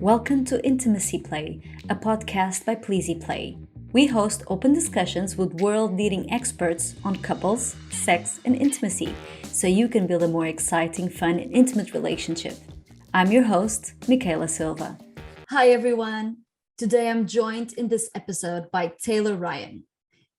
Welcome to Intimacy Play, a podcast by Pleasy Play. We host open discussions with world-leading experts on couples, sex, and intimacy, so you can build a more exciting, fun, and intimate relationship. I'm your host, Mikaela Silva. Hi, everyone. Today I'm joined in this episode by Taylor Ryan.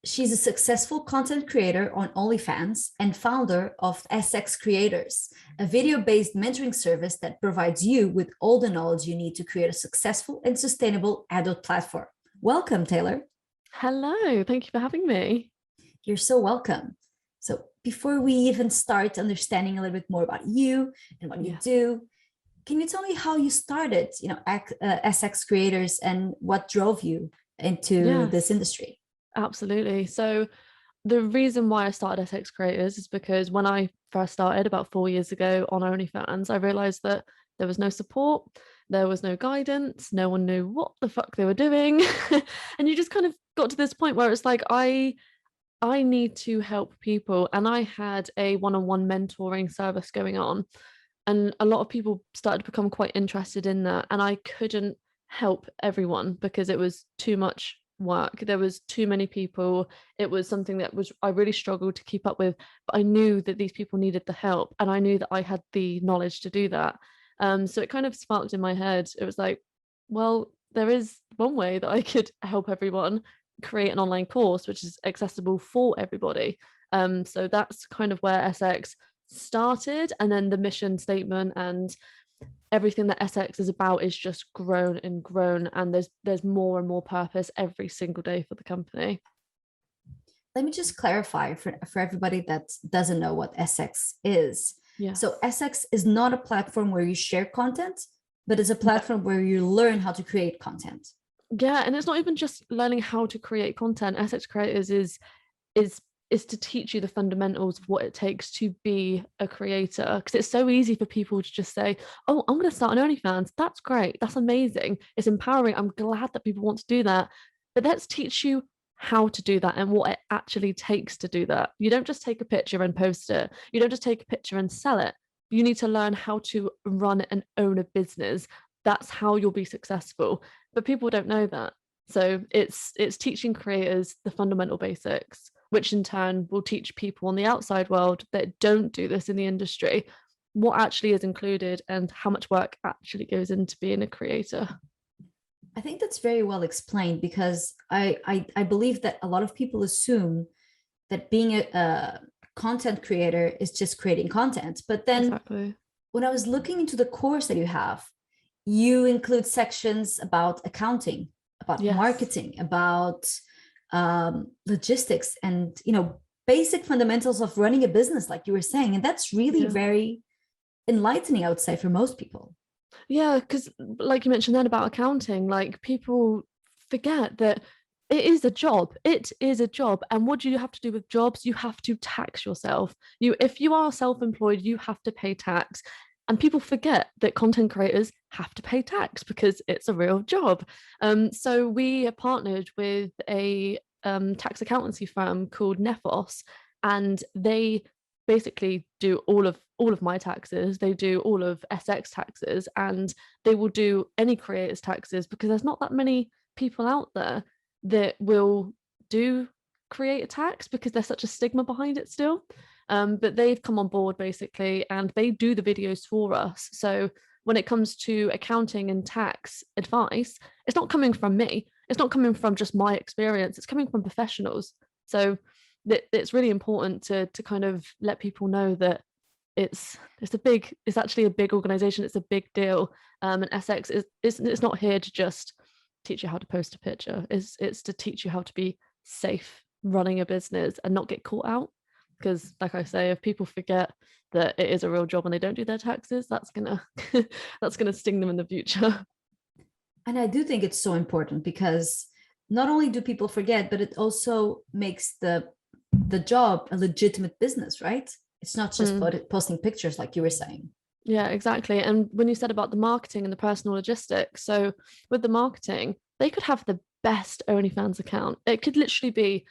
She's a successful content creator on OnlyFans and founder of SXCreators, a video-based mentoring service that provides you with all the knowledge you need to create a successful and sustainable adult platform. Welcome, Taylor. Hello, thank you for having me. You're so welcome. So before we even start understanding a little bit more about you and what you do, can you tell me how you started, SXCreators and what drove you into this industry? Absolutely. So the reason why I started SXCreators is because when I first started about 4 years ago on OnlyFans, I realized that there was no support, there was no guidance, no one knew what the fuck they were doing. And you just kind of got to this point where it's like, I need to help people. And I had a one-on-one mentoring service going on. And a lot of people started to become quite interested in that. And I couldn't help everyone because it was too much work. There was too many people. It was something that I really struggled to keep up with, but I knew that these people needed the help and I knew that I had the knowledge to do that. So it kind of sparked in my head. It was like, well, there is one way that I could help everyone create an online course which is accessible for everybody. So that's kind of where SX started, and then the mission statement and everything that SX is about is just grown and grown, and there's more and more purpose every single day for the company. Let me just clarify for everybody that doesn't know what SX is. So SX is not a platform where you share content, but it's a platform where you learn how to create content. Yeah, and it's not even just learning how to create content. SXCreators is to teach you the fundamentals of what it takes to be a creator, because it's so easy for people to just say, oh, I'm going to start an OnlyFans. That's great, that's amazing, it's empowering, I'm glad that people want to do that, but let's teach you how to do that and what it actually takes to do that. You don't just take a picture and post it, you don't just take a picture and sell it. You need to learn how to run and own a business. That's how you'll be successful, but people don't know that. So it's teaching creators the fundamental basics, which in turn will teach people on the outside world that don't do this in the industry what actually is included and how much work actually goes into being a creator. I think that's very well explained, because I believe that a lot of people assume that being a content creator is just creating content. But then when I was looking into the course that you have, you include sections about accounting, about marketing, about logistics, and basic fundamentals of running a business, like you were saying. And that's really very enlightening, I would say, for most people. Yeah, because like you mentioned then about accounting, like people forget that it is a job. It is a job. And what do you have to do with jobs? You have to tax yourself. If you are self-employed, you have to pay tax. And people forget that content creators have to pay tax because it's a real job. So we partnered with a tax accountancy firm called Nephos, and they basically do all of my taxes. They do all of SX taxes, and they will do any creators taxes, because there's not that many people out there that will do creator tax because there's such a stigma behind it still. But they've come on board basically, and they do the videos for us. So when it comes to accounting and tax advice, it's not coming from me. It's not coming from just my experience. It's coming from professionals. So it's really important to kind of let people know that it's actually a big organization. It's a big deal. And SX it's not here to just teach you how to post a picture. It's to teach you how to be safe running a business and not get caught out. Because like I say, if people forget that it is a real job and they don't do their taxes, that's gonna sting them in the future. And I do think it's so important, because not only do people forget, but it also makes the job a legitimate business, right? It's not just posting pictures, like you were saying. Yeah, exactly. And when you said about the marketing and the personal logistics, so with the marketing, they could have the best OnlyFans account. It could literally be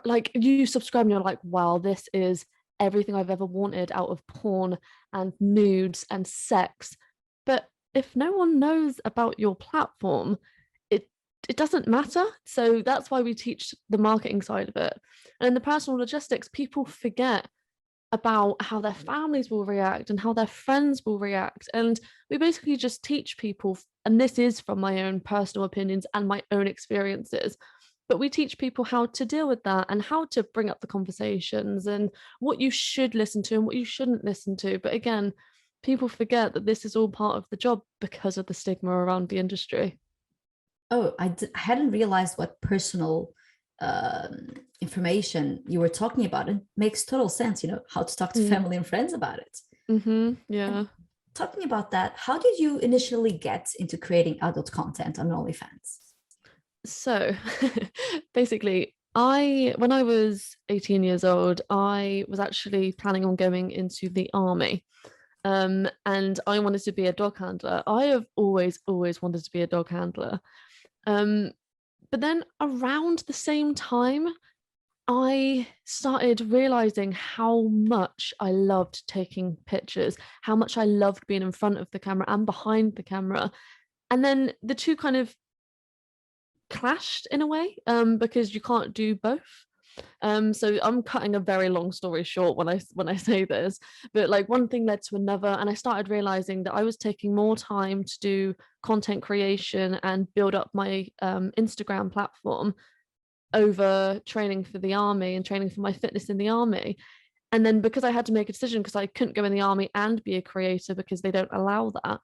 like you subscribe and you're like, wow, this is everything I've ever wanted out of porn and nudes and sex. But if no one knows about your platform, it doesn't matter. So that's why we teach the marketing side of it. And in the personal logistics, people forget about how their families will react and how their friends will react. And we basically just teach people, and this is from my own personal opinions and my own experiences, but we teach people how to deal with that and how to bring up the conversations and what you should listen to and what you shouldn't listen to. But again, people forget that this is all part of the job because of the stigma around the industry. Oh, I hadn't realized what personal information you were talking about. It makes total sense, how to talk to family and friends about it. Yeah. And talking about that, how did you initially get into creating adult content on OnlyFans? So basically, when I was 18 years old, I was actually planning on going into the army. And I wanted to be a dog handler. I have always wanted to be a dog handler. But then around the same time, I started realizing how much I loved taking pictures, how much I loved being in front of the camera and behind the camera. And then the two kind of clashed in a way, because you can't do both. So I'm cutting a very long story short when I say this, but like one thing led to another, and I started realizing that I was taking more time to do content creation and build up my Instagram platform over training for the army and training for my fitness in the army. And then because I had to make a decision, because I couldn't go in the army and be a creator because they don't allow that,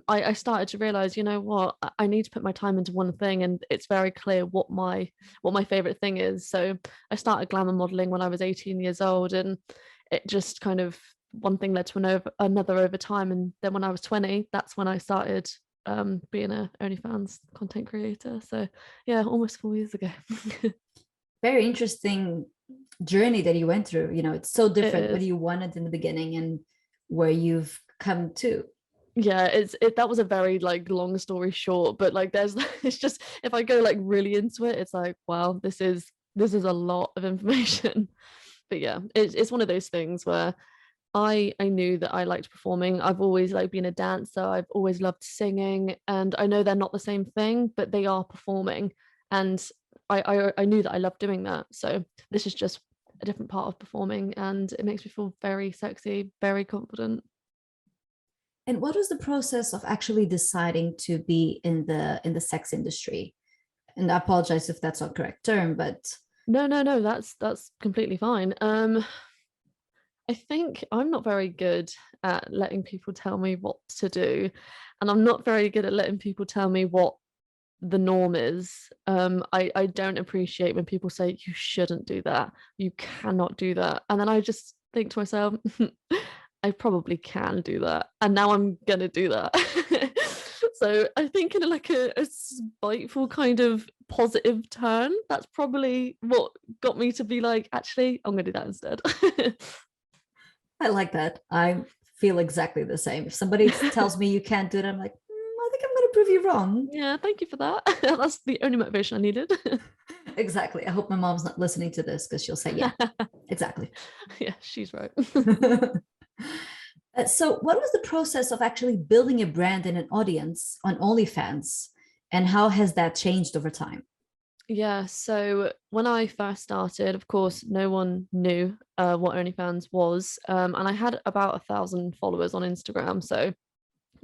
I started to realize, you know what, I need to put my time into one thing, and it's very clear what my favorite thing is. So I started glamour modeling when I was 18 years old, and it just kind of one thing led to another over time. And then when I was 20, that's when I started being a OnlyFans content creator. So yeah, almost 4 years ago. Very interesting journey that you went through. It's so It different what is. you wanted in the beginning and where you've come to. Yeah, that was a very like long story short, but like there's it's just, if I go like really into it, it's like, wow, this is a lot of information. But yeah, it's one of those things where I knew that I liked performing. I've always like been a dancer. I've always loved singing, and I know they're not the same thing, but they are performing. And I knew that I loved doing that. So this is just a different part of performing, and it makes me feel very sexy, very confident. And what was the process of actually deciding to be in the sex industry? And I apologize if that's not correct term, but No, that's completely fine. I think I'm not very good at letting people tell me what to do, and I'm not very good at letting people tell me what the norm is. I don't appreciate when people say you shouldn't do that, you cannot do that, and then I just think to myself, I probably can do that, and now I'm gonna do that. So I think in like a spiteful kind of positive turn, that's probably what got me to be like, actually, I'm gonna do that instead. I like that. I feel exactly the same. If somebody tells me you can't do it, I'm like, I think I'm going to prove you wrong. Yeah, thank you for that. That's the only motivation I needed. Exactly. I hope my mom's not listening to this because she'll say, yeah, exactly. Yeah, she's right. So, what was the process of actually building a brand and an audience on OnlyFans? And how has that changed over time? Yeah, so when I first started, of course, no one knew what OnlyFans was, and I had about 1,000 followers on Instagram, so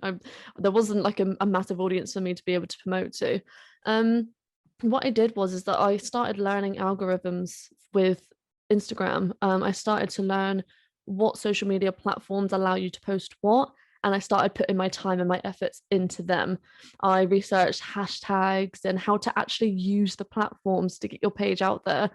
I, there wasn't like a massive audience for me to be able to promote to. Um, what I did was is that I started learning algorithms with Instagram. I started to learn what social media platforms allow you to post what, and I started putting my time and my efforts into them. I researched hashtags and how to actually use the platforms to get your page out there.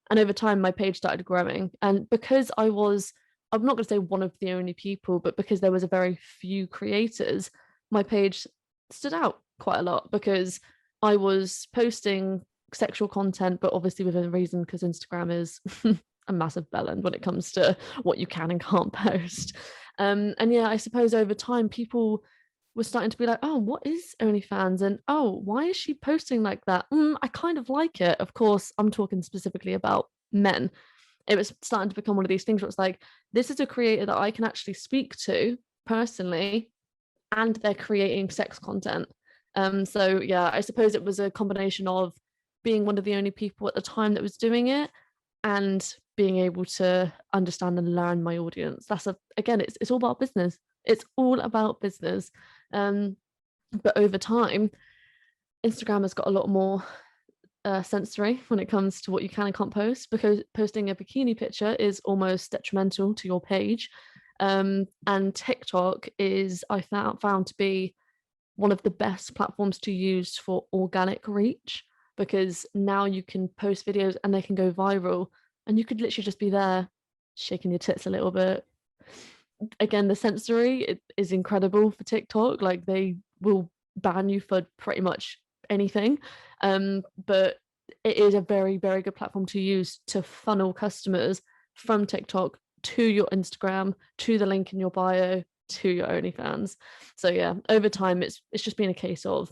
And over time, my page started growing. And because I'm not going to say one of the only people, but because there was a very few creators, my page stood out quite a lot because I was posting sexual content, but obviously within a reason, because Instagram is a massive bellend when it comes to what you can and can't post. And yeah, I suppose over time, people were starting to be like, oh, what is OnlyFans? And oh, why is she posting like that? I kind of like it. Of course, I'm talking specifically about men. It was starting to become one of these things where it's like, this is a creator that I can actually speak to personally and they're creating sex content. So yeah, I suppose it was a combination of being one of the only people at the time that was doing it and being able to understand and learn my audience. Again, it's all about business. It's all about business. But over time, Instagram has got a lot more sensory when it comes to what you can and can't post, because posting a bikini picture is almost detrimental to your page. And TikTok is, I found to be one of the best platforms to use for organic reach, because now you can post videos and they can go viral, and you could literally just be there shaking your tits a little bit. Again, the sensory is incredible for TikTok. Like, they will ban you for pretty much anything. But it is a very, very good platform to use to funnel customers from TikTok to your Instagram, to the link in your bio, to your OnlyFans. So yeah, over time, it's just been a case of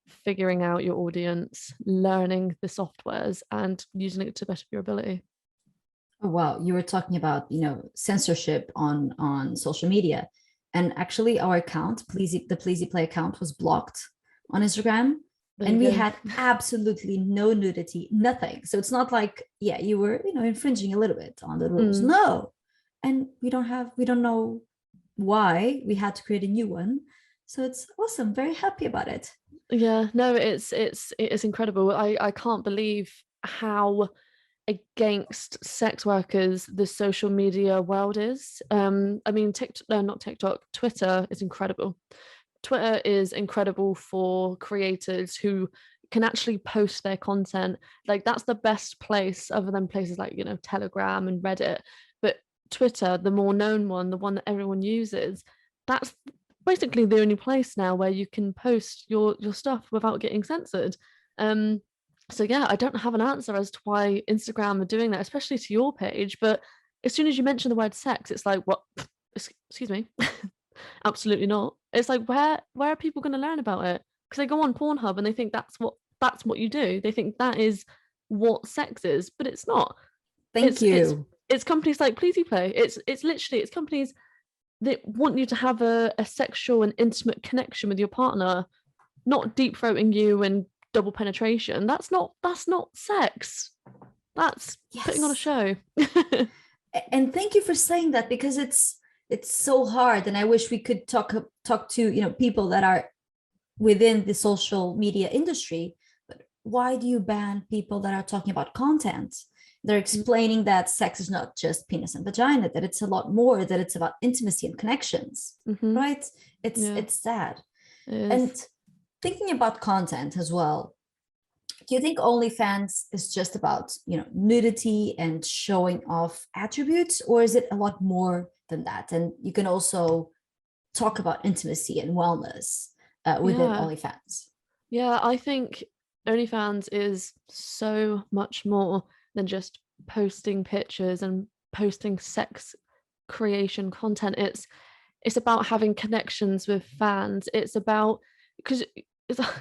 figuring out your audience, learning the softwares, and using it to the best of your ability. Oh, wow. You were talking about, censorship on social media. And actually our account, the Pleasy Play account, was blocked on Instagram. And we had absolutely no nudity, nothing. So it's not like, yeah, you were, infringing a little bit on the rules. No. And we don't know why we had to create a new one. So it's awesome. Very happy about it. Yeah, no, it is incredible. I can't believe how against sex workers the social media world is. I mean, not TikTok, Twitter is incredible. Twitter is incredible for creators who can actually post their content. Like, that's the best place, other than places like, Telegram and Reddit. But Twitter, the more known one, the one that everyone uses, that's basically the only place now where you can post your stuff without getting censored. So yeah, I don't have an answer as to why Instagram are doing that, especially to your page. But as soon as you mention the word sex, it's like, what? Excuse me. Absolutely not. It's like, where are people going to learn about it? Because they go on Pornhub and they think that's what you do. They think that is what sex is, but it's not. Thank you. It's companies like Pleasy Play. It's companies that want you to have a sexual and intimate connection with your partner, not deep throating you and double penetration. That's not sex. That's putting on a show. And thank you for saying that, because it's so hard. And I wish we could talk to people that are within the social media industry. But why do you ban people that are talking about content? They're explaining that sex is not just penis and vagina, that it's a lot more, that it's about intimacy and connections, right? It's sad. And thinking about content as well, do you think OnlyFans is just about, nudity and showing off attributes, or is it a lot more than that? And you can also talk about intimacy and wellness within OnlyFans. Yeah, I think OnlyFans is so much more than just posting pictures and posting sex creation content. It's about having connections with fans. It's about, because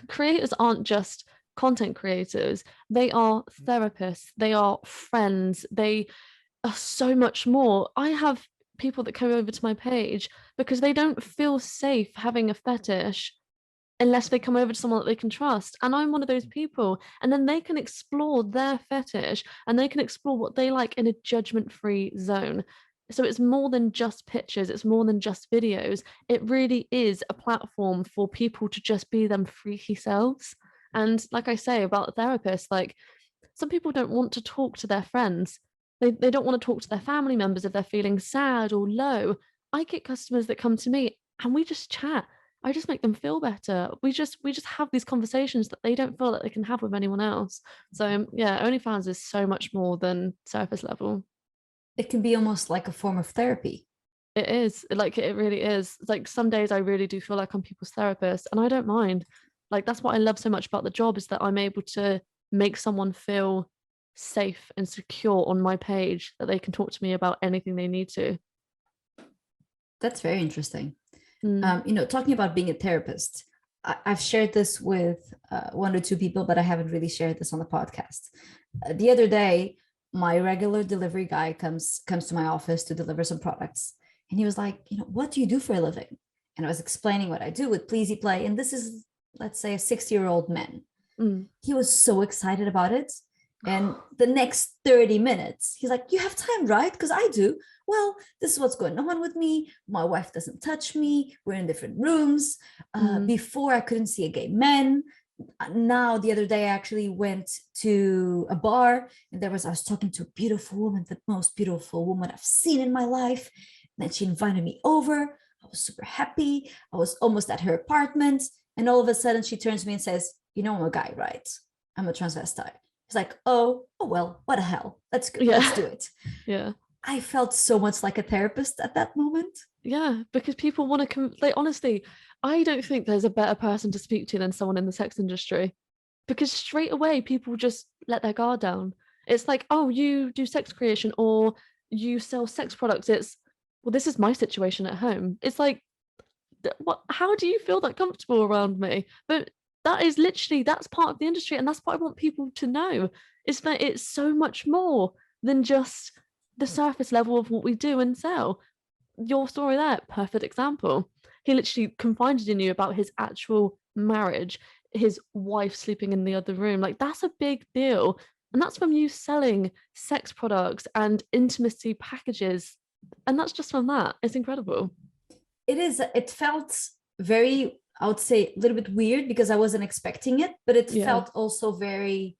creators aren't just content creators, they are therapists, they are friends, they are so much more. I have people that come over to my page because they don't feel safe having a fetish unless they come over to someone that they can trust. And I'm one of those people. And then they can explore their fetish and they can explore what they like in a judgment-free zone. So it's more than just pictures, it's more than just videos. It really is a platform for people to just be them freaky selves. And like I say about therapists, like, some people don't want to talk to their friends. They don't want to talk to their family members if they're feeling sad or low. I get customers that come to me and we just chat. I just make them feel better. We just have these conversations that they don't feel that they can have with anyone else. So yeah, OnlyFans is so much more than surface level. It can be almost like a form of therapy. It is. Like, it really is. Like, some days I really do feel like I'm people's therapist, and I don't mind. Like, that's what I love so much about the job, is that I'm able to make someone feel safe and secure on my page, that they can talk to me about anything they need to. That's very interesting. Talking about being a therapist, I've shared this with one or two people, but I haven't really shared this on the podcast. The other day, my regular delivery guy comes to my office to deliver some products, and he was like, "What do you do for a living?" and I was explaining what I do with Pleasy Play. And this is, let's say, a 60-year-old man. He was so excited about it. And the next 30 minutes, he's like, you have time, right? Because I do. Well, this is what's going on with me. My wife doesn't touch me. We're in different rooms. Before, I couldn't see a gay man. Now, the other day, I actually went to a bar, and I was talking to a beautiful woman, the most beautiful woman I've seen in my life. And then she invited me over. I was super happy. I was almost at her apartment. And all of a sudden, she turns to me and says, you know, I'm a guy, right? I'm a transvestite. It's like, oh well, what the hell? Let's do it. Yeah. I felt so much like a therapist at that moment. Yeah, because people want to like, honestly, I don't think there's a better person to speak to than someone in the sex industry, because straight away people just let their guard down. It's like, oh, you do sex creation or you sell sex products. It's, well, this is my situation at home. It's like, what? How do you feel that comfortable around me? But that is literally, that's part of the industry, and that's what I want people to know, is that it's so much more than just the surface level of what we do and sell. Your story there, perfect example. He literally confided in you about his actual marriage, his wife sleeping in the other room. Like, that's a big deal. And that's from you selling sex products and intimacy packages. And that's just from that. It's incredible. It felt very, I would say, a little bit weird because I wasn't expecting it, but it felt also very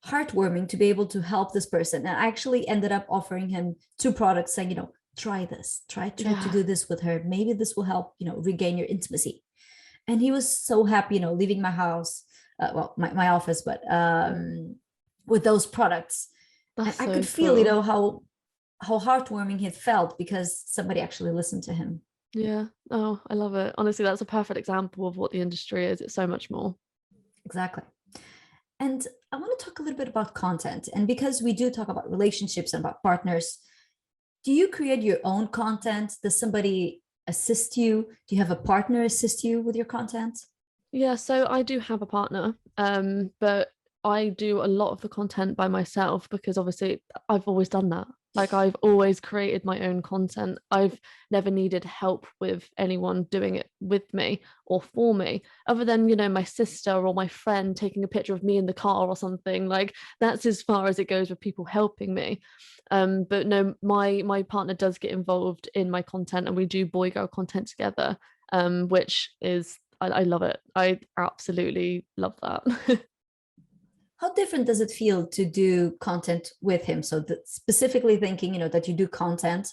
heartwarming to be able to help this person. And I actually ended up offering him 2 products, saying, try this, try to do this with her. Maybe this will help, regain your intimacy. And he was so happy, leaving my house, my office, but with those products. And I could feel, how heartwarming it felt because somebody actually listened to him. Yeah. Oh, I love it. Honestly, that's a perfect example of what the industry is. It's so much more. Exactly. And I want to talk a little bit about content. And because we do talk about relationships and about partners, do you create your own content? Does somebody assist you? Do you have a partner assist you with your content? Yeah, so I do have a partner, but I do a lot of the content by myself because obviously I've always done that. Like, I've always created my own content. I've never needed help with anyone doing it with me or for me, other than, my sister or my friend taking a picture of me in the car or something. Like, that's as far as it goes with people helping me. But no, my partner does get involved in my content, and we do boy girl content together, which is, I love it. I absolutely love that. How different does it feel to do content with him? So specifically thinking, that you do content,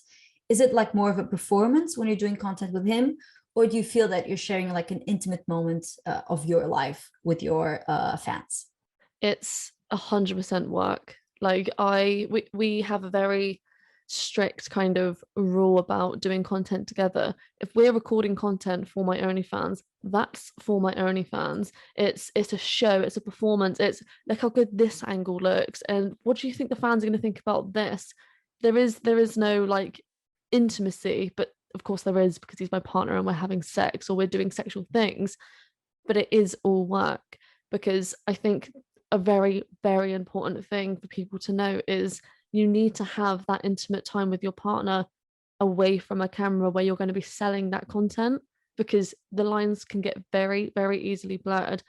is it like more of a performance when you're doing content with him? Or do you feel that you're sharing like an intimate moment of your life with your fans? It's 100% work. Like, we have a very strict kind of rule about doing content together. If we're recording content for my OnlyFans, that's for my OnlyFans. It's a show, it's a performance. It's like, how good this angle looks, and what do you think the fans are going to think about this? There is no like intimacy, but of course there is, because he's my partner and we're having sex or we're doing sexual things, but it is all work. Because I think a very, very important thing for people to know is you need to have that intimate time with your partner away from a camera where you're going to be selling that content, because the lines can get very, very easily blurred.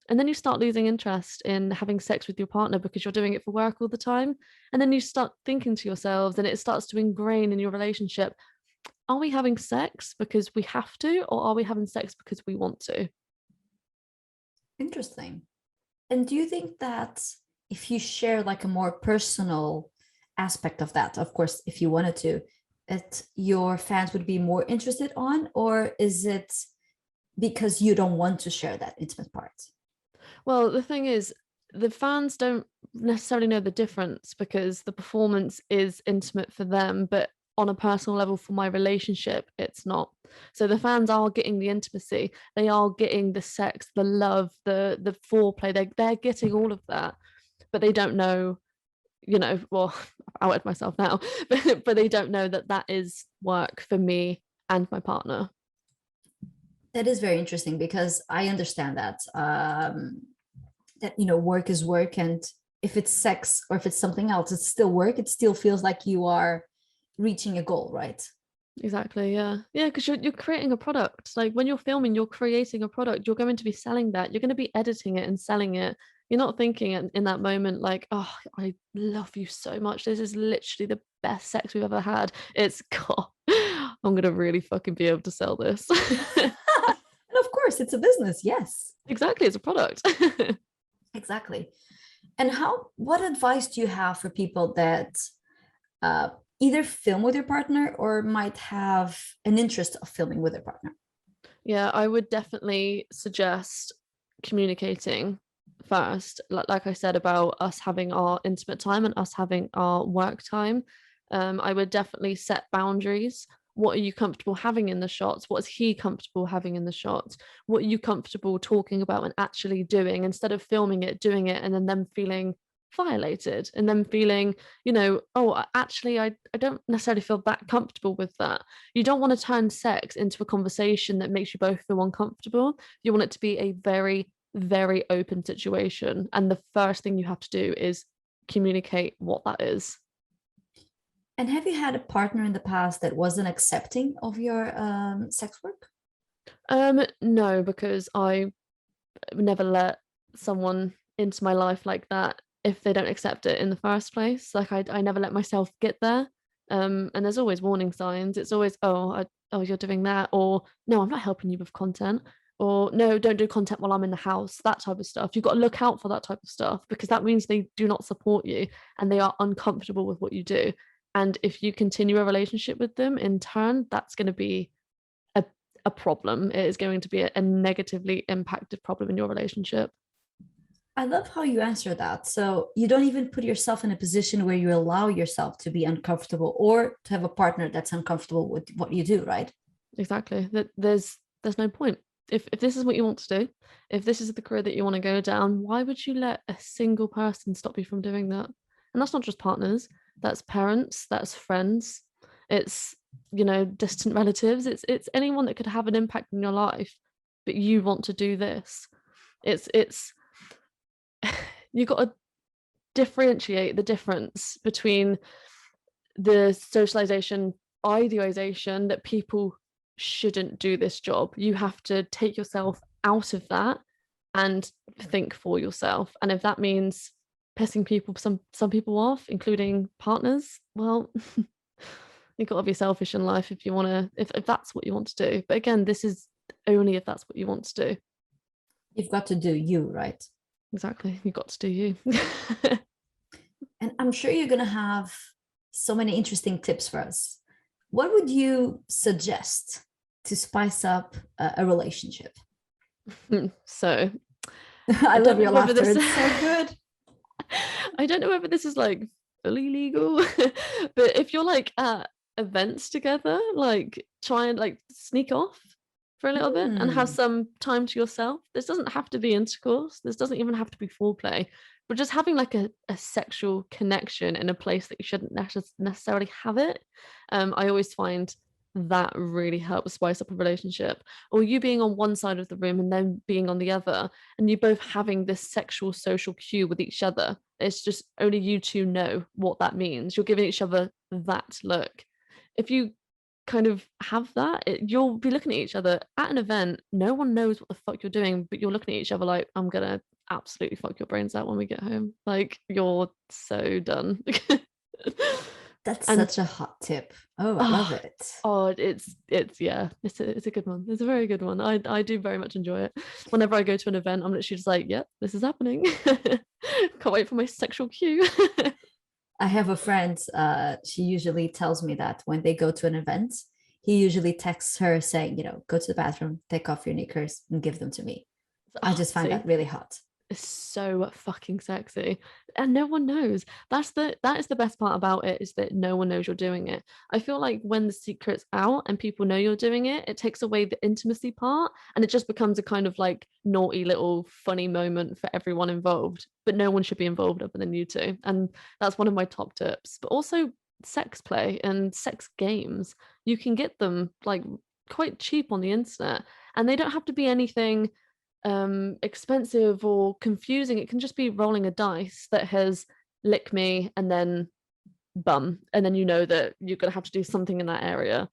And then you start losing interest in having sex with your partner because you're doing it for work all the time. And then you start thinking to yourselves, and it starts to ingrain in your relationship, are we having sex because we have to, or are we having sex because we want to? Interesting. And do you think that if you share like a more personal aspect of that, of course, if you wanted to, that your fans would be more interested on, or is it because you don't want to share that intimate part? Well, the thing is, the fans don't necessarily know the difference, because the performance is intimate for them, but on a personal level for my relationship, it's not. So the fans are getting the intimacy, they are getting the sex, the love, the foreplay, they're getting all of that, but they don't know, well, I've outed myself now, but they don't know that that is work for me and my partner. That is very interesting, because I understand that that work is work, and if it's sex or if it's something else, it's still work. It still feels like you are reaching a goal, right? Exactly. Yeah. Yeah. Because you're creating a product. Like when you're filming, you're creating a product. You're going to be selling that. You're going to be editing it and selling it. You're not thinking in that moment like, oh, I love you so much. This is literally the best sex we've ever had. It's God, I'm gonna really fucking be able to sell this. And of course, it's a business. Yes, Exactly, it's a product. exactly. And what advice do you have for people that uh, either film with your partner or might have an interest of filming with their partner? Yeah, I would definitely suggest communicating first. Like I said about us having our intimate time and us having our work time. I would definitely set boundaries. What are you comfortable having in the shots? What is he comfortable having in the shots? What are you comfortable talking about and actually doing instead of filming it, doing it, and then them feeling violated and then feeling, oh, actually, I don't necessarily feel that comfortable with that. You don't want to turn sex into a conversation that makes you both feel uncomfortable. You want it to be a very, very open situation. And the first thing you have to do is communicate what that is. And have you had a partner in the past that wasn't accepting of your sex work? No, because I never let someone into my life like that if they don't accept it in the first place. Like I never let myself get there. And there's always warning signs. It's always, oh, you're doing that, or no, I'm not helping you with content, or no, don't do content while I'm in the house, that type of stuff. You've got to look out for that type of stuff because that means they do not support you and they are uncomfortable with what you do. And if you continue a relationship with them in turn, that's going to be a, a problem. It is going to be a negatively impacted problem in your relationship. I love how you answer that. So you don't even put yourself in a position where you allow yourself to be uncomfortable or to have a partner that's uncomfortable with what you do, right? Exactly. That there's no point. If this is what you want to do, if this is the career that you want to go down, why would you let a single person stop you from doing that? And that's not just partners, that's parents, that's friends, it's distant relatives, it's anyone that could have an impact in your life, but you want to do this. It's you've got to differentiate the difference between the socialization idealization that people shouldn't do this job. You have to take yourself out of that and think for yourself. And if that means pissing some people off, including partners, well, you've got to be selfish in life if you want to, if that's what you want to do. But again, this is only if that's what you want to do. You've got to do you, right? Exactly. You've got to do you. And I'm sure you're going to have so many interesting tips for us. What would you suggest to spice up a relationship? So I I love don't your know whether laughter. this It's so good. I don't know whether this is like fully legal, but if you're like at events together, like try and like sneak off for a little bit and have Hmm. some time to yourself. This doesn't have to be intercourse. This doesn't even have to be foreplay, but just having like a sexual connection in a place that you shouldn't necessarily have it. I always find that really helps spice up a relationship. Or you being on one side of the room and then being on the other, and you both having this sexual social cue with each other. It's just only you two know what that means. You're giving each other that look. If you kind of have that, you'll be looking at each other at an event. No one knows what the fuck you're doing, but you're looking at each other like, I'm gonna absolutely fuck your brains out when we get home. Like, you're so done. That's And such a hot tip. Oh, I love oh, it. oh, it's yeah, it's a good one. It's a very good one. I do very much enjoy it. Whenever I go to an event, I'm literally just like, yep, this is happening. Can't wait for my sexual cue. I have a friend, she usually tells me that when they go to an event, he usually texts her saying, go to the bathroom, take off your knickers and give them to me. I Oh, just find that see, really hot. it's so fucking sexy, and no one knows. That is the best part about it, is that no one knows you're doing it. I feel like when the secret's out and people know you're doing it, it takes away the intimacy part and it just becomes a kind of like naughty little funny moment for everyone involved, but no one should be involved other than you two. And that's one of my top tips. But also sex play and sex games, you can get them like quite cheap on the internet, and they don't have to be anything expensive or confusing. It can just be rolling a dice that has lick me and then bum, and then you know that you're gonna have to do something in that area.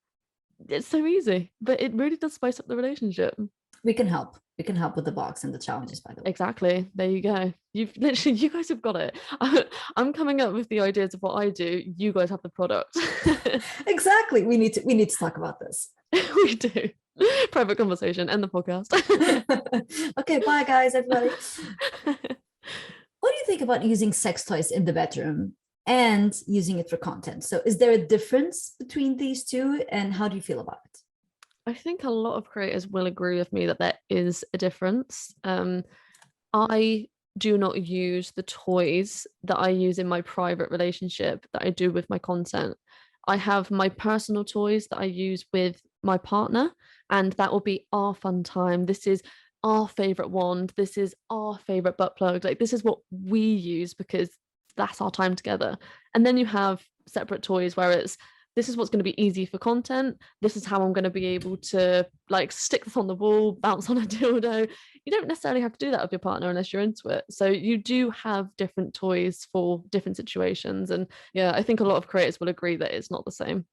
It's so easy, but it really does spice up the relationship. We can help. We can help with the box and the challenges, by the way. Exactly. There you go. You've literally, you guys have got it. I'm coming up with the ideas of what I do. You guys have the product. Exactly. We need to talk about this. We do. Private conversation and the podcast. Okay, bye guys, everybody. What do you think about using sex toys in the bedroom and using it for content? So is there a difference between these two, and how do you feel about it? I think a lot of creators will agree with me that there is a difference. I do not use the toys that I use in my private relationship that I do with my content. I have my personal toys that I use with my partner, and that will be our fun time. This is our favorite wand. This is our favorite butt plug. Like, this is what we use because that's our time together. And then you have separate toys where it's, this is what's going to be easy for content. This is how I'm going to be able to like stick this on the wall, bounce on a dildo. You don't necessarily have to do that with your partner unless you're into it. So you do have different toys for different situations. And yeah, I think a lot of creators will agree that it's not the same.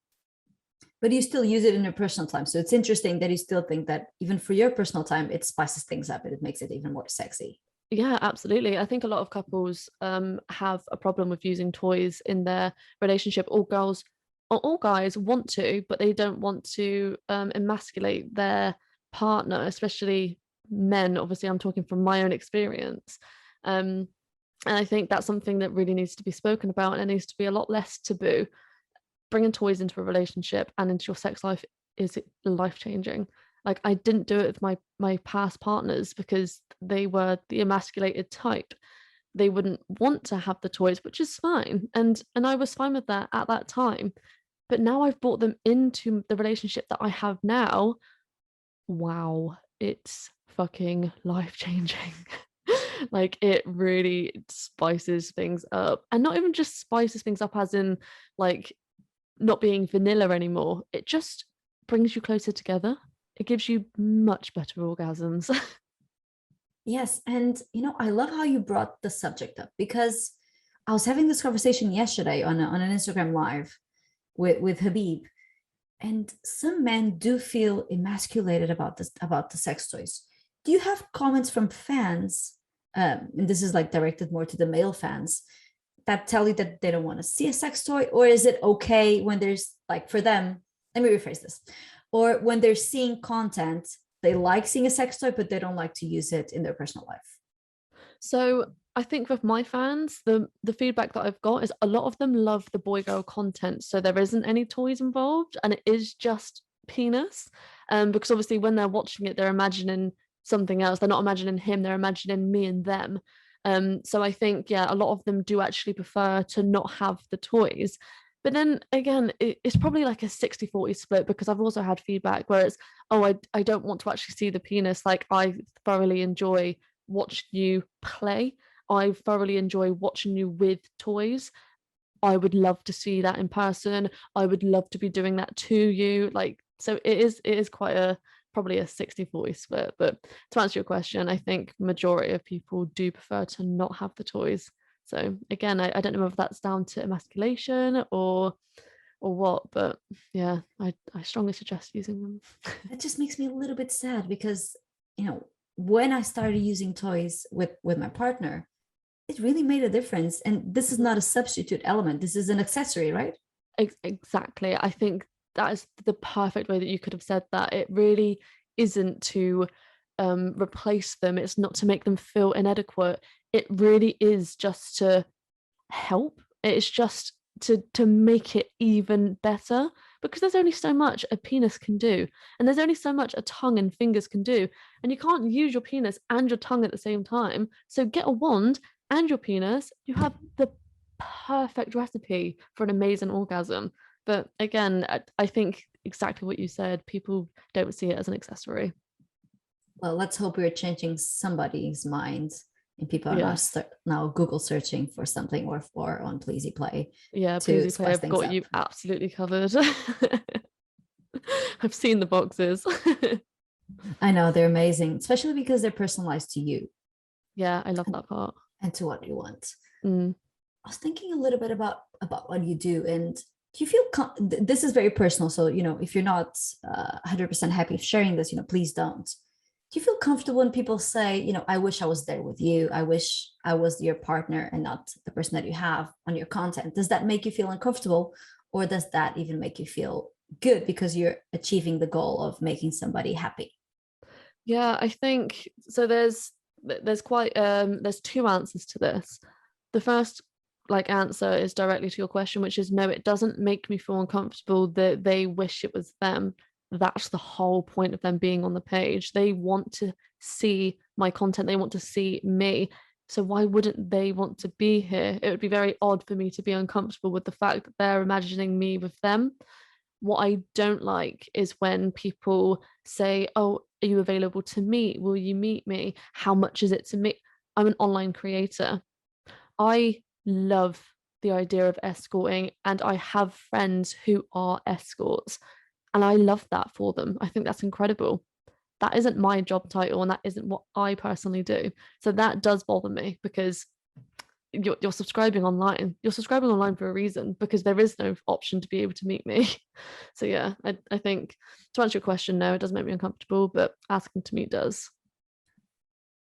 But you still use it in your personal time. So it's interesting that you still think that even for your personal time, it spices things up and it makes it even more sexy. Yeah, absolutely. I think a lot of couples have a problem with using toys in their relationship. All girls or all guys want to, but they don't want to emasculate their partner, especially men. Obviously, I'm talking from my own experience. And I think that's something that really needs to be spoken about, and it needs to be a lot less taboo. Bringing toys into a relationship and into your sex life is life-changing. Like, I didn't do it with my past partners because they were the emasculated type. They wouldn't want to have the toys, which is fine. And I was fine with that at that time. But now I've brought them into the relationship that I have now. Wow, it's fucking life-changing. Like, it really spices things up. And not even just spices things up as in like not being vanilla anymore. It just brings you closer together. It gives you much better orgasms. Yes. And, I love how you brought the subject up, because I was having this conversation yesterday on an Instagram live with Habib. And some men do feel emasculated about this, about the sex toys. Do you have comments from fans? And this is like directed more to the male fans, that tell you that they don't want to see a sex toy? Or is it okay when there's, like, for them, let me rephrase this, or when they're seeing content, they like seeing a sex toy, but they don't like to use it in their personal life? So I think with my fans, the feedback that I've got is a lot of them love the boy girl content. So there isn't any toys involved, and it is just penis. Because obviously when they're watching it, they're imagining something else. They're not imagining him, they're imagining me and them. So I think, yeah, a lot of them do actually prefer to not have the toys. But then again, it's probably like a 60-40 split, because I've also had feedback where it's, oh, I don't want to actually see the penis. Like, I thoroughly enjoy watching you play. I thoroughly enjoy watching you with toys. I would love to see that in person. I would love to be doing that to you. Like, so it is quite a probably a 60-40 split. But to answer your question, I think majority of people do prefer to not have the toys. So again, I don't know if that's down to emasculation or what, but yeah, I strongly suggest using them. That just makes me a little bit sad, because when I started using toys with my partner, it really made a difference. And this is not a substitute element, this is an accessory, right? Exactly. I think that is the perfect way that you could have said that. It really isn't to replace them. It's not to make them feel inadequate. It really is just to help. It's just to make it even better, because there's only so much a penis can do, and there's only so much a tongue and fingers can do, and you can't use your penis and your tongue at the same time. So get a wand and your penis, you have the perfect recipe for an amazing orgasm. But again, I think exactly what you said, people don't see it as an accessory. Well, let's hope we're changing somebody's mind, and people are not Yes. now Google searching for something, or for on Pleasy Play Yeah, to Pleasy Play, spice I've things got up. you absolutely covered. I've seen the boxes. I know, they're amazing, especially because they're personalized to you Yeah, I love that part. and to what you want. Mm. I was thinking a little bit about what you do, and Do you feel this is very personal, so if you're not 100% happy sharing this, please don't. Do you feel comfortable when people say, I wish I was there with you, I wish I was your partner and not the person that you have on your content? Does that make you feel uncomfortable, or does that even make you feel good because you're achieving the goal of making somebody happy? Yeah, I think so. There's two answers to this. The first answer is directly to your question, which is no, it doesn't make me feel uncomfortable that they wish it was them. That's the whole point of them being on the page. They want to see my content, they want to see me. So why wouldn't they want to be here? It would be very odd for me to be uncomfortable with the fact that they're imagining me with them. What I don't like is when people say, oh, are you available to meet? Will you meet me? How much is it to meet? I'm an online creator. I love the idea of escorting, and I have friends who are escorts, and I love that for them. I think that's incredible. That isn't my job title, and that isn't what I personally do. So that does bother me because you're subscribing online. You're subscribing online for a reason, because there is no option to be able to meet me. So yeah, I think to answer your question, no, it doesn't make me uncomfortable, but asking to meet does.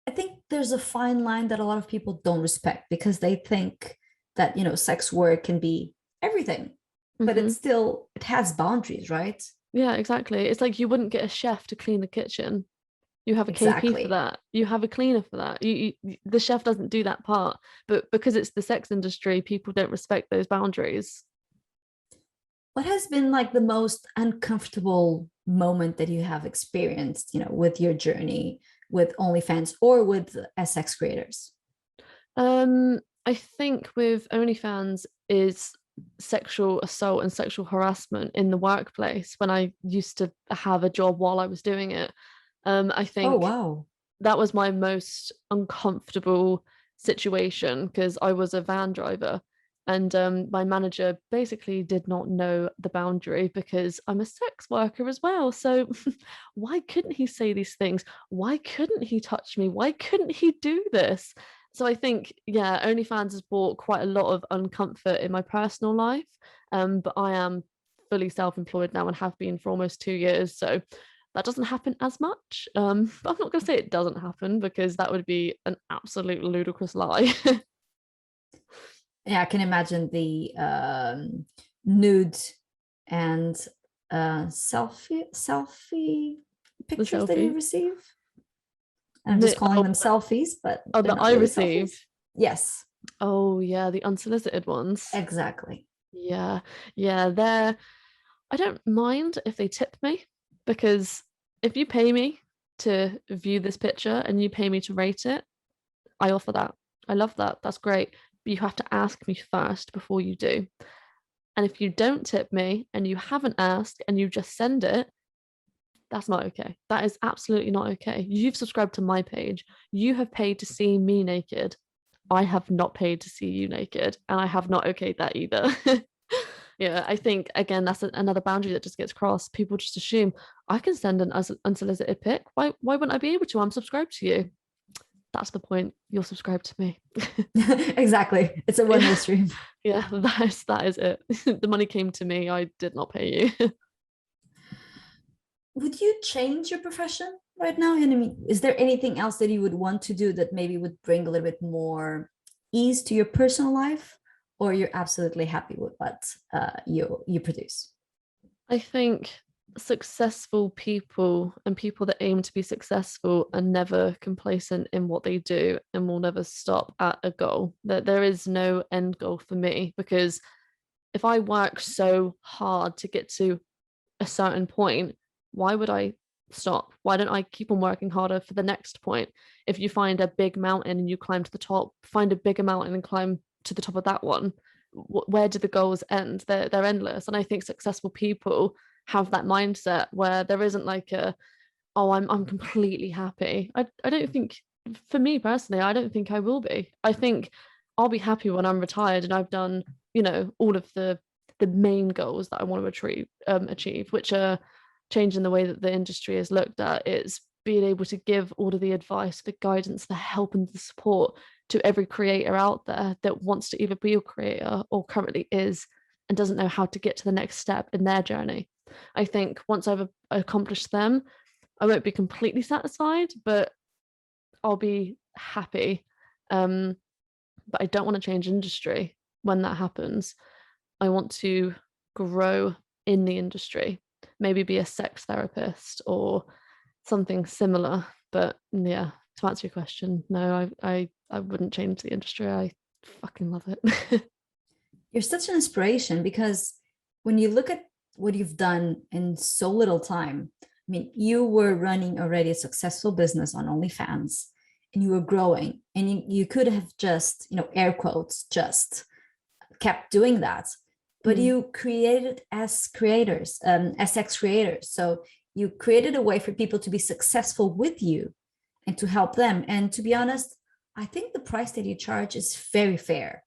I think there's a fine line that a lot of people don't respect because they think that, sex work can be everything, but Mm-hmm. it has boundaries, right? Yeah, exactly. It's like you wouldn't get a chef to clean the kitchen. You have a KP for Exactly. that. You have a cleaner for that. The chef doesn't do that part, but because it's the sex industry, people don't respect those boundaries. What has been like the most uncomfortable moment that you have experienced, with your journey with OnlyFans or with SXCreators? I think with OnlyFans is sexual assault and sexual harassment in the workplace when I used to have a job while I was doing it. I Oh, think wow. that was my most uncomfortable situation because I was a van driver, and my manager basically did not know the boundary because I'm a sex worker as well. So why couldn't he say these things? Why couldn't he touch me? Why couldn't he do this? So I think, yeah, OnlyFans has brought quite a lot of uncomfort in my personal life. But I am fully self-employed now and have been for almost 2 years. So that doesn't happen as much. But I'm not going to say it doesn't happen because that would be an absolute ludicrous lie. Yeah, I can imagine the nude and selfie The pictures that you selfie. receive. And I'm just calling them selfies, but Oh, they're that not I really receive. selfies. Yes, Oh, yeah, the unsolicited ones. exactly. Yeah, yeah, they're. I don't mind if they tip me because if you pay me to view this picture and you pay me to rate it, I offer that. I love that. That's great. But you have to ask me first before you do. And if you don't tip me and you haven't asked and you just send it, that's not okay. That is absolutely not okay. You've subscribed to my page. You have paid to see me naked. I have not paid to see you naked, and I have not okayed that either. Yeah, I think again that's another boundary that just gets crossed. People just assume I can send an unsolicited pic. Why wouldn't I be able to? I'm subscribed to you. That's the point. You're subscribed to me. Exactly. It's a one-way Yeah, stream. yeah, that is it. The money came to me. I did not pay you. Would you change your profession right now? And I mean, is there anything else that you would want to do that maybe would bring a little bit more ease to your personal life, or you're absolutely happy with what you produce? I think successful people and people that aim to be successful are never complacent in what they do and will never stop at a goal. That there is no end goal for me because if I work so hard to get to a certain point, why would I stop? Why don't I keep on working harder for the next point? If you find a big mountain and you climb to the top, find a bigger mountain and climb to the top of that one. Where do the goals end? They're endless. And I think successful people have that mindset where there isn't like a, oh, I'm completely happy. I don't think, for me personally, I don't think I will be. I think I'll be happy when I'm retired and I've done, all of the main goals that I want to achieve, which are changing the way that the industry is looked at. It's being able to give all of the advice, the guidance, the help, and the support to every creator out there that wants to either be a creator or currently is. and doesn't know how to get to the next step in their journey. I think once I've accomplished them, I won't be completely satisfied, but I'll be happy. But I don't want to change industry when that happens. I want to grow in the industry, maybe be a sex therapist or something similar. But yeah, to answer your question, no, I wouldn't change the industry. I fucking love it. You're such an inspiration, because when you look at what you've done in so little time, I mean, you were running already a successful business on OnlyFans, and you were growing, and you could have just, air quotes, just kept doing that. But you created SXCreators. So you created a way for people to be successful with you and to help them. And to be honest, I think the price that you charge is very fair.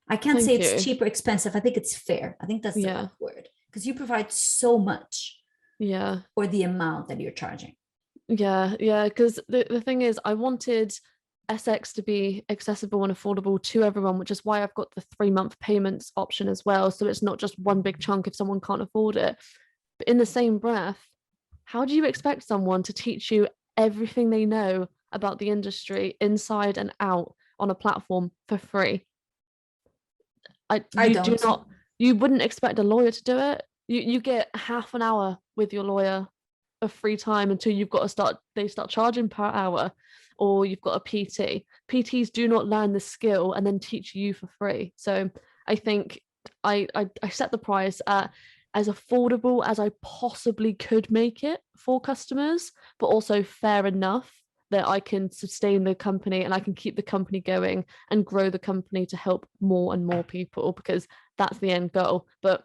I can't say it's cheap or expensive. I think it's fair. I think that's the right word, because you provide so much for the amount that you're charging. Yeah, because the thing is, I wanted SX to be accessible and affordable to everyone, which is why I've got the 3-month payments option as well. So it's not just one big chunk if someone can't afford it. But in the same breath, how do you expect someone to teach you everything they know about the industry inside and out on a platform for free? You wouldn't expect a lawyer to do it. You get half an hour with your lawyer of free time until they start charging per hour, or you've got a PT. PTs do not learn the skill and then teach you for free. So I think I set the price at as affordable as I possibly could make it for customers, but also fair enough that I can sustain the company and I can keep the company going and grow the company to help more and more people, because that's the end goal. But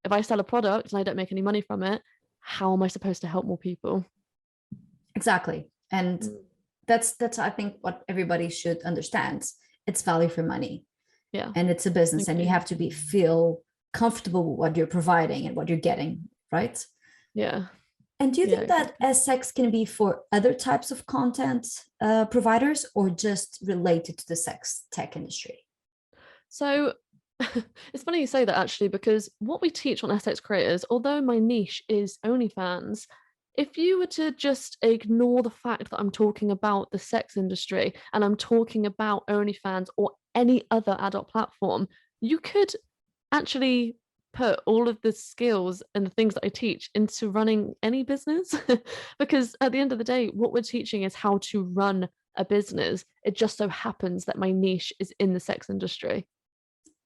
if I sell a product and I don't make any money from it, how am I supposed to help more people? Exactly. And that's I think what everybody should understand. It's value for money. Yeah. And it's a business, and you have to feel comfortable with what you're providing and what you're getting, right? Yeah. And do you think that SX can be for other types of content providers, or just related to the sex tech industry? So it's funny you say that, actually, because what we teach on SXCreators, although my niche is OnlyFans, if you were to just ignore the fact that I'm talking about the sex industry and I'm talking about OnlyFans or any other adult platform, you could actually put all of the skills and the things that I teach into running any business. Because at the end of the day, what we're teaching is how to run a business. It just so happens that my niche is in the sex industry.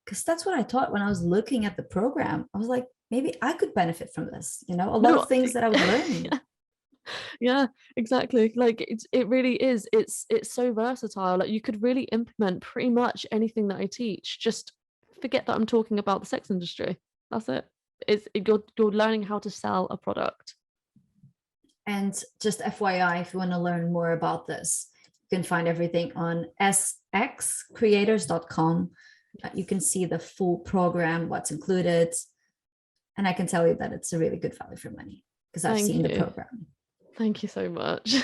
Because that's what I thought when I was looking at the program. I was like, maybe I could benefit from this, a lot of things that I was learning. Yeah, exactly. Like it really is. It's so versatile. Like you could really implement pretty much anything that I teach. Just forget that I'm talking about the sex industry. That's it. You're learning how to sell a product. And just FYI, if you want to learn more about this, you can find everything on SXCreators.com. You can see the full program, what's included. And I can tell you that it's a really good value for money, because I've seen the program. Thank you so much.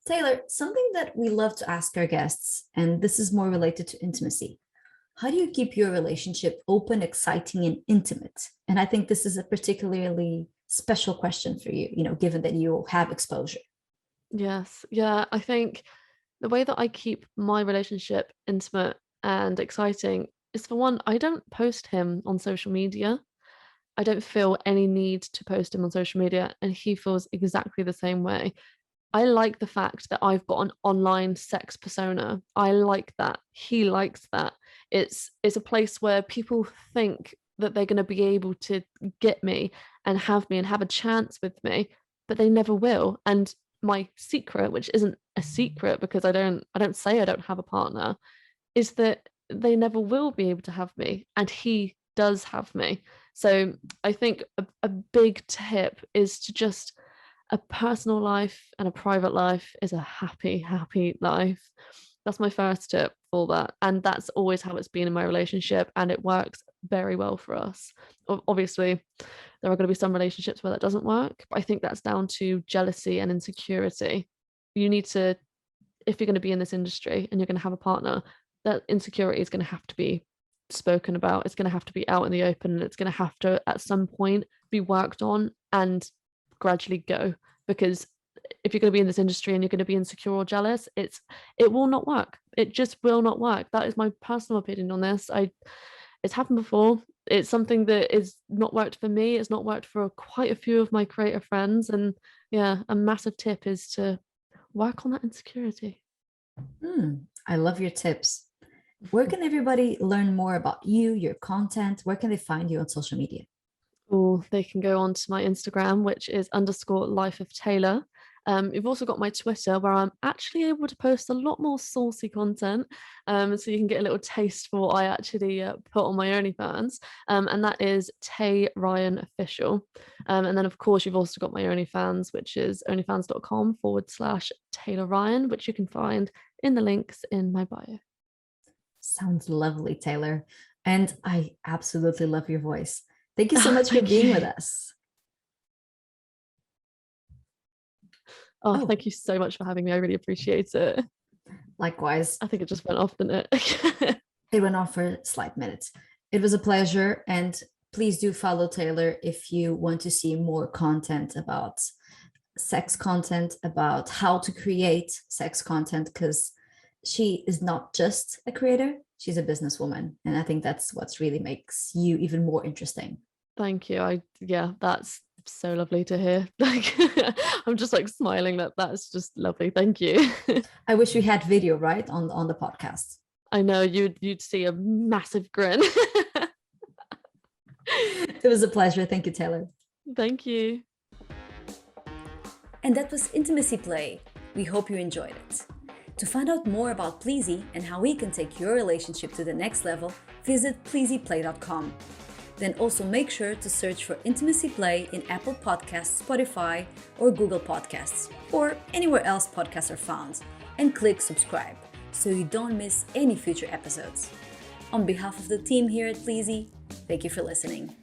Taylor, something that we love to ask our guests, and this is more related to intimacy. How do you keep your relationship open, exciting, and intimate? And I think this is a particularly special question for you, given that you have exposure. Yes. Yeah. I think the way that I keep my relationship intimate and exciting is, for one, I don't post him on social media. I don't feel any need to post him on social media, and he feels exactly the same way. I like the fact that I've got an online sex persona. I like that. He likes that. It's a place where people think that they're going to be able to get me and have a chance with me, but they never will. And my secret, which isn't a secret because I don't say I don't have a partner, is that they never will be able to have me, and he does have me. So I think a big tip is to just, a personal life and a private life is a happy life. That's my first tip for that. And that's always how it's been in my relationship, and it works very well for us. Obviously, there are going to be some relationships where that doesn't work, but I think that's down to jealousy and insecurity. You need to, if you're going to be in this industry and you're going to have a partner, that insecurity is going to have to be spoken about. It's going to have to be out in the open, and it's going to have to at some point be worked on and gradually go, because if you're going to be in this industry and you're going to be insecure or jealous, it will not work. It just will not work. That is my personal opinion on this. It's happened before. It's something that is not worked for me. It's not worked for quite a few of my creator friends. And yeah, a massive tip is to work on that insecurity. I love your tips. Where can everybody learn more about you, your content? Where can they find you on social media? Or they can go on to my Instagram, which is _life of Taylor. You've also got my Twitter, where I'm actually able to post a lot more saucy content, so you can get a little taste for what I actually put on my OnlyFans, and that is Tay Ryan Official. And then, of course, you've also got my OnlyFans, which is onlyfans.com/Taylor Ryan, which you can find in the links in my bio. Sounds lovely, Taylor. And I absolutely love your voice. Thank you so much for being with us. Oh, thank you so much for having me. I really appreciate it. Likewise. I think it just went off, didn't it? It went on for a slight minute. It was a pleasure. And please do follow Taylor if you want to see more content about sex content, about how to create sex content, because she is not just a creator, she's a businesswoman. And I think that's what really makes you even more interesting. Thank you. Yeah, that's so lovely to hear. Like, I'm just like smiling. That's just lovely. Thank you. I wish we had video, right, on the podcast. I know you'd see a massive grin. It was a pleasure. Thank you, Taylor. Thank you. And that was Intimacy Play. We hope you enjoyed it. To find out more about Pleasy and how we can take your relationship to the next level, visit pleasyplay.com. Then also make sure to search for Intimacy Play in Apple Podcasts, Spotify, or Google Podcasts, or anywhere else podcasts are found, and click subscribe so you don't miss any future episodes. On behalf of the team here at Pleasy, thank you for listening.